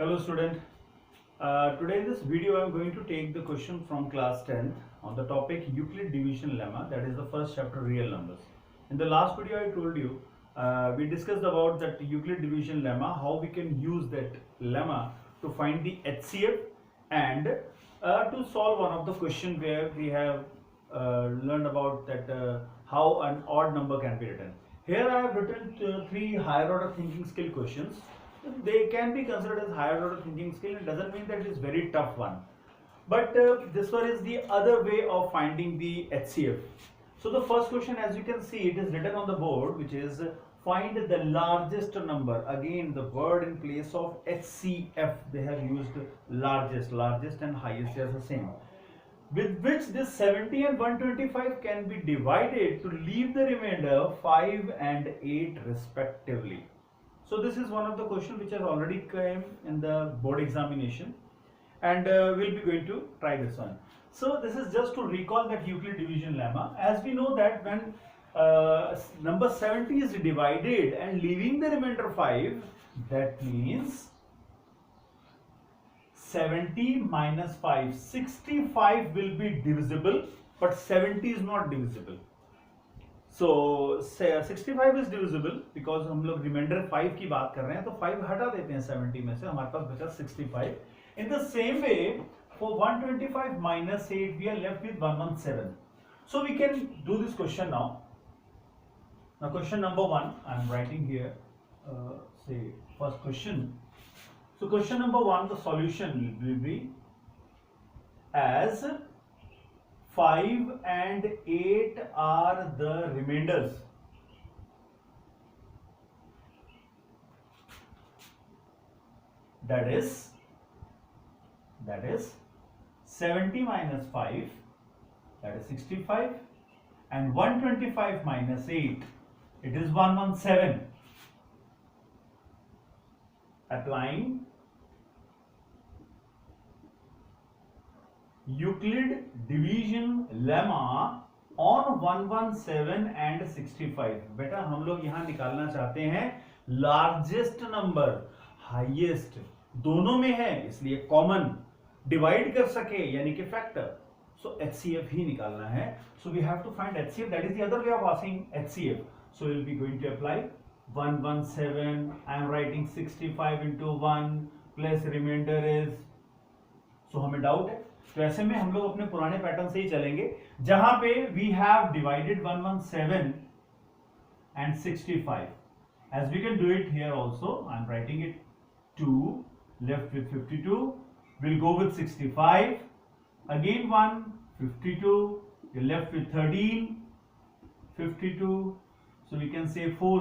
Hello student. Today in this video I am going to take the question from class 10th on the topic Euclid division lemma, that is the first chapter, real numbers. In the last video I told you we discussed about that Euclid division lemma, how we can use that lemma to find the HCF and to solve one of the question where we have learned about that how an odd number can be written. Here I have written three higher order thinking skill questions. They can be considered as higher order thinking skill. It doesn't mean that it is very tough one, but this one is the other way of finding the HCF. So the first question, as you can see, it is written on the board, which is find the largest number. Again, the word in place of HCF, they have used largest and highest as the same, with which this 70 and 125 can be divided to leave the remainder 5 and 8 respectively. So this is one of the questions which has already come in the board examination, and we'll be going to try this one. So this is just to recall that Euclid division lemma. As we know that when number 70 is divided and leaving the remainder 5, that means 70 minus 5, 65 will be divisible, but 70 is not divisible. So 65 is divisible because हम लोग remainder 5 की बात कर रहे हैं, तो 5 हटा देते हैं 70 में से, हमारे पास बचा 65. In the same way, for 125 minus 8, we are left with 117. So we can do this question now. Now question number 1, I am writing here, say first question. So question number 1, the solution will be as 5 and 8 are the remainders. That is 70 minus 5, that is 65, and 125 minus 8, it is 117. Applying Euclid division lemma on 117 and 65. बेटा हम लोग यहाँ निकालना चाहते हैं largest number, highest दोनों में है, इसलिए कॉमन डिवाइड कर सके यानी कि फैक्टर. सो HCF ही निकालना है. So we have to find HCF. That is the other way of asking HCF. So we will be going to apply 117. I am writing 65 into 1 plus remainder is. सो हमें doubt है, तो ऐसे में हम लोग अपने पुराने पैटर्न से ही चलेंगे, जहां पे we have divided 117 and 65. As we can do it here also, I am writing it 2 left with 52. We'll go with 65. Again 1, 52. You're left with 13, 52. So we can say 4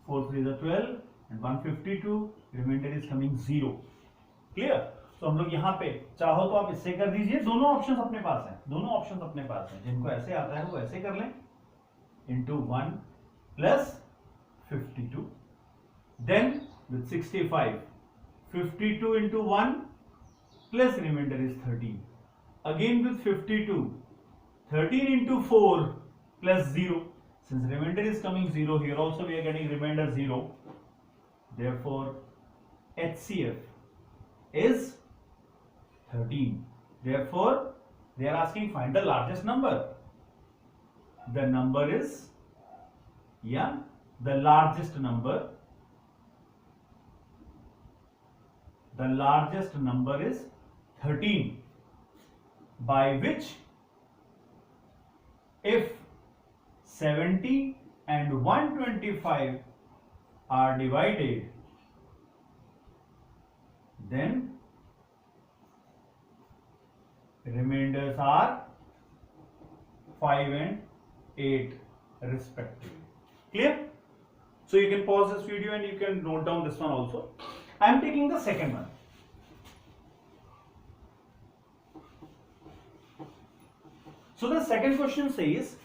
3 is 12 and 152. Remainder is coming 0. Clear? तो हम लोग यहाँ पे चाहो तो आप इससे कर दीजिए. दोनों ऑप्शंस अपने पास हैं, जिनको ऐसे आता है वो ऐसे कर लें. Into 1 plus 52, then with 65 52 into 1 plus remainder is 13. Again with 52 13 into 4 plus 0. Since remainder is coming 0, here also we are getting remainder 0. Therefore HCF is 13. Therefore, they are asking find the largest number. The number is, the largest number. The largest number is 13, by which if 70 and 125 are divided, then remainders are 5 and 8 respectively. Clear? So you can pause this video and you can note down this one also. I am taking the second one. So the second question says,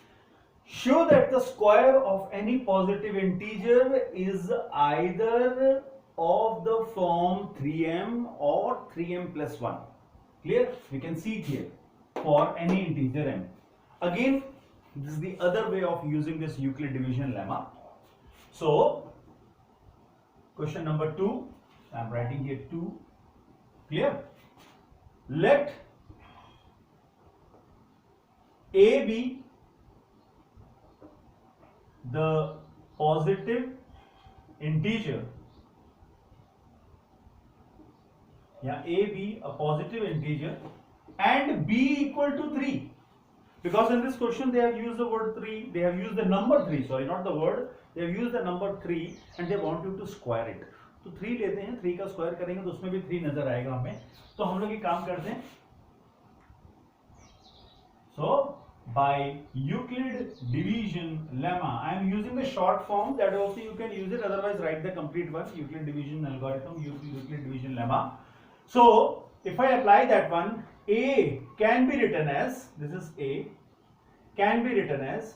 show that the square of any positive integer is either of the form 3m or 3m plus 1. Clear? We can see it here for any integer m. Again, this is the other way of using this Euclid division lemma. So question number 2, I'm writing here 2. Clear? Let A be the positive integer, yeah, A be a positive integer and B equal to 3, because in this question they have used the word 3, they have used the number 3, sorry, not the word, they have used the number 3 and they want you to square it. तो 3 लेते हैं, 3 का square करेंगे तो उसमें भी 3 नजर आएगा हमें, तो हम लोग ये काम करते हैं. So by Euclid division lemma, I am using the short form, that also you can use it, otherwise write the complete one. Euclid division algorithm, Euclid division lemma. So if I apply that one, A can be written as, this is A, can be written as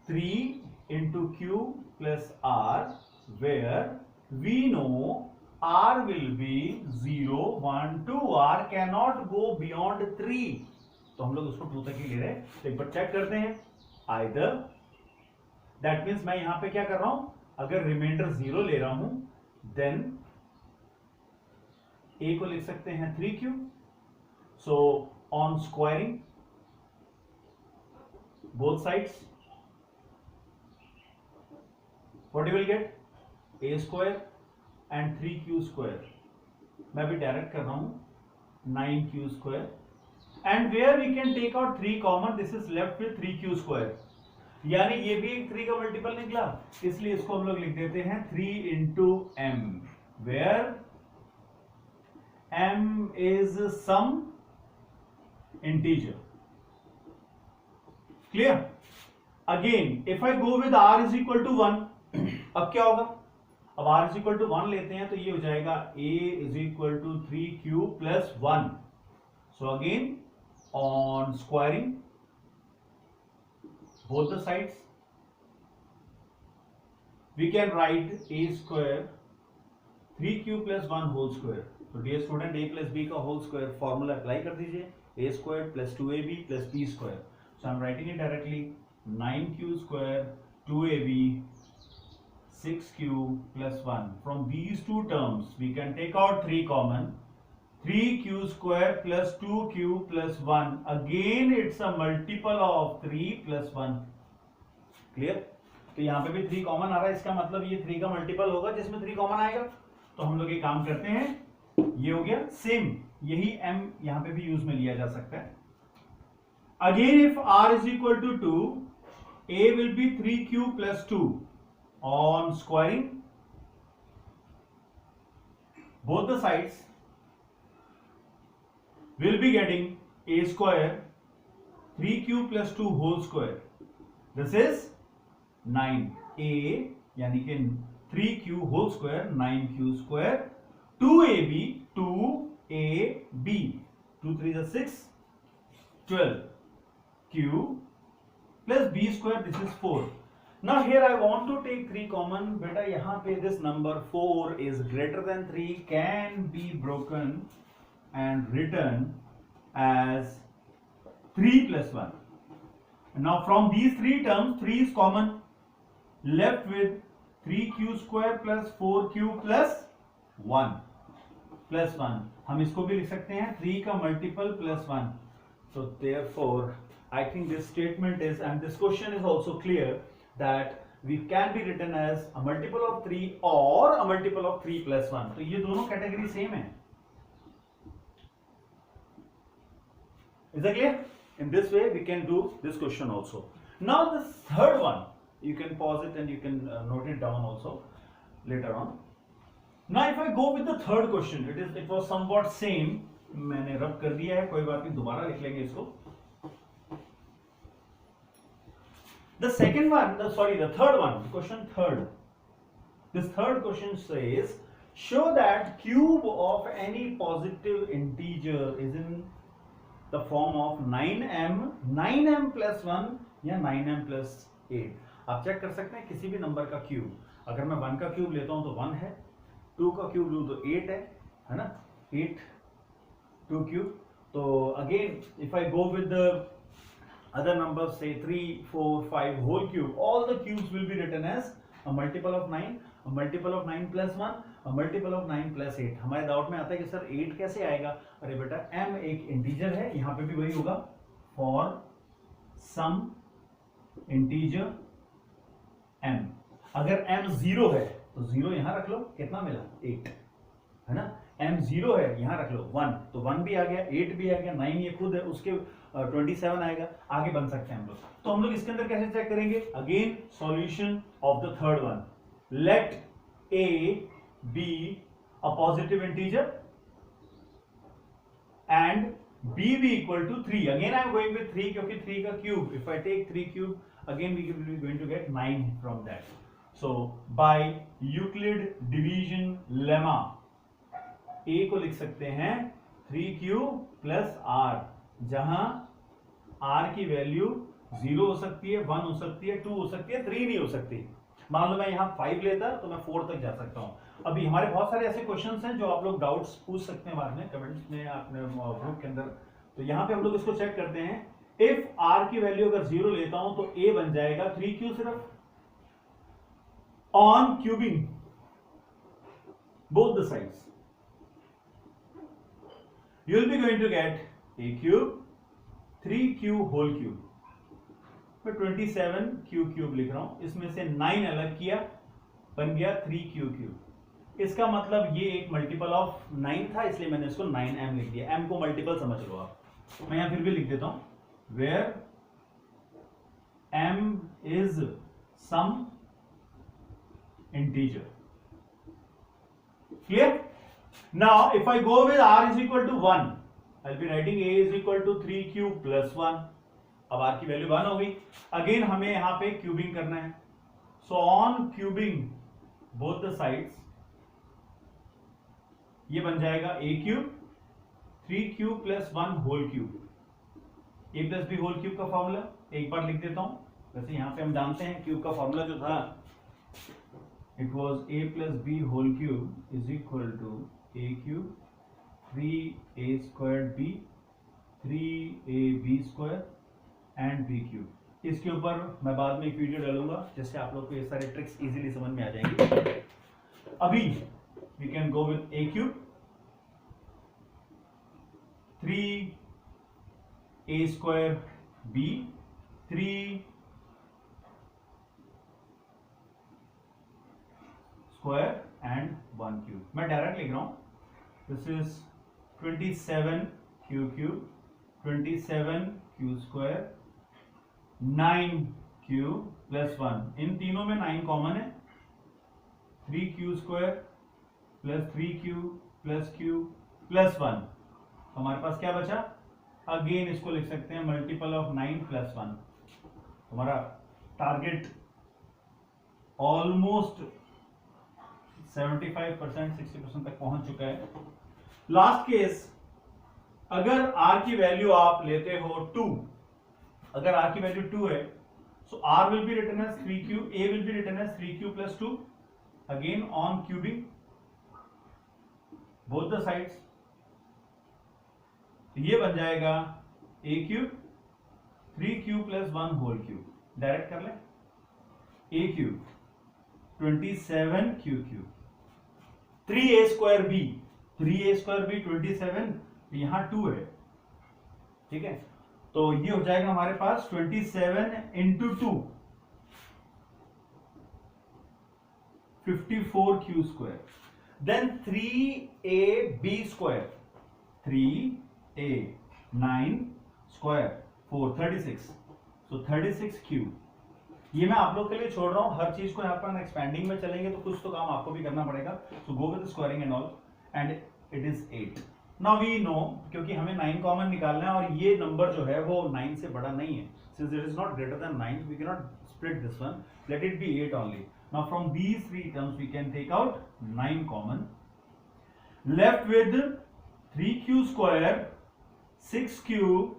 3 into Q plus R, where we know R will be 0, 1, 2. R cannot go beyond 3. तो हम लोग उसको 2 तक ही ले रहे हैं. तो एक बार चेक करते हैं. Either that means मैं यहां पे क्या कर रहा हूं, अगर रिमाइंडर 0 ले रहा हूं, then A को लिख सकते हैं 3Q. So on squaring both sides, what you will get? A square and 3Q square. मैं भी डायरेक्ट कर रहा हूं 9Q square. And where we can take out 3 common, this is left with 3Q square. यानी ये भी एक 3 का मल्टीपल निकला, इसलिए इसको हम लोग लिख देते हैं 3 into M, where M is some integer. Clear? Again, if I go with R is equal to 1, अब क्या होगा? अब R is equal to 1 लेते हैं तो ये हो जाएगा A is equal to 3Q plus 1. So again, on squaring both the sides, we can write A square 3Q plus 1 whole square. तो dear student, A plus B का whole square formula apply कर दीजिए, A square plus 2AB plus B square. So I'm writing it directly, 9Q square 2AB 6Q plus 1. From these two terms we can take out 3 common. 3Q square plus 2Q plus 1. Again it's a multiple of 3 plus 1. Clear? तो यहाँ पे भी 3 common आ रहा है, इसका मतलब ये 3 का मल्टीपल होगा जिसमें 3 कॉमन आएगा. तो हम लोग ये काम करते हैं, ये हो गया सेम, यही M यहाँ पे भी यूज में लिया जा सकता है. Again if R is equal to 2, A will be 3Q plus 2. On squaring both the sides, will be getting A square 3Q plus 2 whole square. This is 9. A यानी कि 3Q whole square 9Q square 2AB 2AB 2 3 is 6 12 Q plus B square, this is 4. Now here I want to take 3 common. बेटा यहाँ पे this number 4 is greater than 3 can be broken and written as 3 plus 1. Now from these 3 terms, 3 is common, left with 3Q square plus 4Q plus 1 plus 1. हम इसको भी लिख सकते हैं 3 का multiple plus 1. So therefore I think this statement is, and this question is also clear, that we can be written as a multiple of 3 or a multiple of 3 plus 1. तो ये दोनों कैटेगरी सेम है. Is that clear? In this way we can do this question also. Now the third one, you can pause it and you can note it down also later on. Now if I go with the third question, it was somewhat same. मैंने रब कर दिया है, कोई बात नहीं, दोबारा लिख लेंगे इसको. The second one, the third one, question third. This third question says, show that cube of any positive integer is in the form of 9m plus 1 या 9m plus 8. आप चेक कर सकते हैं किसी भी नंबर का क्यूब, अगर मैं 1 का क्यूब लेता हूं तो 1 है, 2 का क्यूब लूं तो 8 है ना, 8 2 क्यूब. तो again if I go with the other numbers, say 3 4 5 whole cube, all the cubes will be written as a multiple of 9, a multiple of 9 plus 1, a multiple of 9 plus 8। हमारे doubt में आता है कि sir 8 कैसे आएगा? अरे बेटा m एक इंटीजर है, यहां पे भी वही होगा, फॉर सम इंटीजर m। अगर m 0 है तो 0 यहां रख लो, कितना मिला? 8, है ना। m 0 है, यहां रख लो 1, तो 1 भी आ गया, 8 भी आ गया, 9 ये खुद है, उसके 27 आएगा। आगे बन सकते हैं हम लोग। तो हम लोग इसके अंदर कैसे चेक करेंगे? Again solution of the third one, let a be a positive integer and b be equal to 3. Again I am going with 3 क्योंकि 3 का cube, if I take 3 cube again we will be going to get 9 from that. So by Euclid division lemma a को लिख सकते हैं 3q plus r, जहां r की value 0 हो सकती है, 1 हो सकती है, 2 हो सकती है, 3 नहीं हो सकती। मान लो मैं यहाँ 5 लेता तो मैं 4 तक जा सकता हूँ। अभी हमारे बहुत सारे ऐसे क्वेश्चंस हैं जो आप लोग डाउट्स पूछ सकते हैं बाद में कमेंट्स में, अपने ग्रुप के अंदर। तो यहाँ पे हम लोग इसको चेक करते हैं। इफ r की वैल्यू अगर 0 लेता हूं तो a बन जाएगा 3q सिर्फ, on cubing both the sides you will be going to get a cube 3q whole cube। मैं 27q क्यूब लिख रहा हूं, इसमें से 9 अलग किया, बन गया 3q क्यूब। इसका मतलब ये एक मल्टीपल ऑफ 9 था, इसलिए मैंने इसको 9m लिख दिया। m को मल्टीपल समझ लो आप। मैं यहां फिर भी लिख देता हूं, where m is some integer। clear? now if I go with r is equal to 1, I'll be writing a is equal to 3q plus 1। अब r की वैल्यू 1 हो गई। अगेन हमें यहां पे क्यूबिंग करना है, so on cubing both the sides ये बन जाएगा a cube 3q plus 1 whole cube. a plus B whole cube का फॉर्मूला एक बार लिख देता हूं। वैसे यहां पे हम जानते हैं क्यूब का फॉर्मूला जो था, it was a plus b whole cube is equal to a cube 3a squared b 3ab square and b cube। इसके ऊपर मैं बाद में एक वीडियो डालूंगा जिससे आप लोग को ये सारे ट्रिक्स इजीली समझ में आ जाएंगे। अभी we can go with a cube 3a square b 3 square and 1 cube। मैं डायरेक्ट लिख रहा हूं, this is 27q cube 27q square 9q plus 1। इन तीनों में 9 कॉमन है, 3q square plus 3q plus q plus 1। हमारे पास क्या बचा? अगेन इसको लिख सकते हैं मल्टीपल ऑफ 9 प्लस 1। हमारा टारगेट ऑलमोस्ट 75% 60% तक पहुंच चुका है। लास्ट केस, अगर r की वैल्यू आप लेते हो 2, अगर r की वैल्यू 2 है, so r will be written as 3q, a will be written as 3q plus 2। Again on cubing both the sides, ये बन जाएगा a cube 3q plus 1 whole cube. Direct कर लें, a cube 27q cube 3a square b 27, यहां 2 है, ठीक है। तो ये हो जाएगा हमारे पास 27 into 2 54q square, then 3ab square 3a 9 square 4 36, so 36q। ये मैं आप लोग के लिए छोड़ रहा हूं, हर चीज को यहाँ पर एक्सपेंडिंग में चलेंगे तो कुछ तो काम आपको भी करना पड़ेगा। So go with squaring and all and it is 8। Now we know, क्योंकि हमें 9 कॉमन निकालना है और ये नंबर जो है वो 9 से बड़ा नहीं है, since it is not greater than 9 we can not split this one, let it be 8 only. Now from these three terms we can take out 9 common, left with 3q square 6q,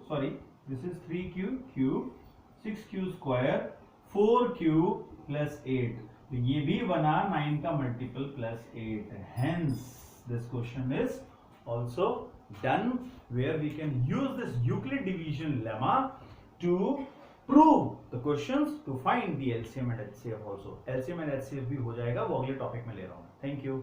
sorry this is 3q cube 6q square 4q plus 8। तो ये भी बना 9 का multiple plus 8। Hence this question is also done, where we can use this Euclid division lemma to prove the questions, to find the LCM and HCF also। LCM and HCF भी हो जाएगा, वो अगले टॉपिक में ले रहा हूं। Thank you.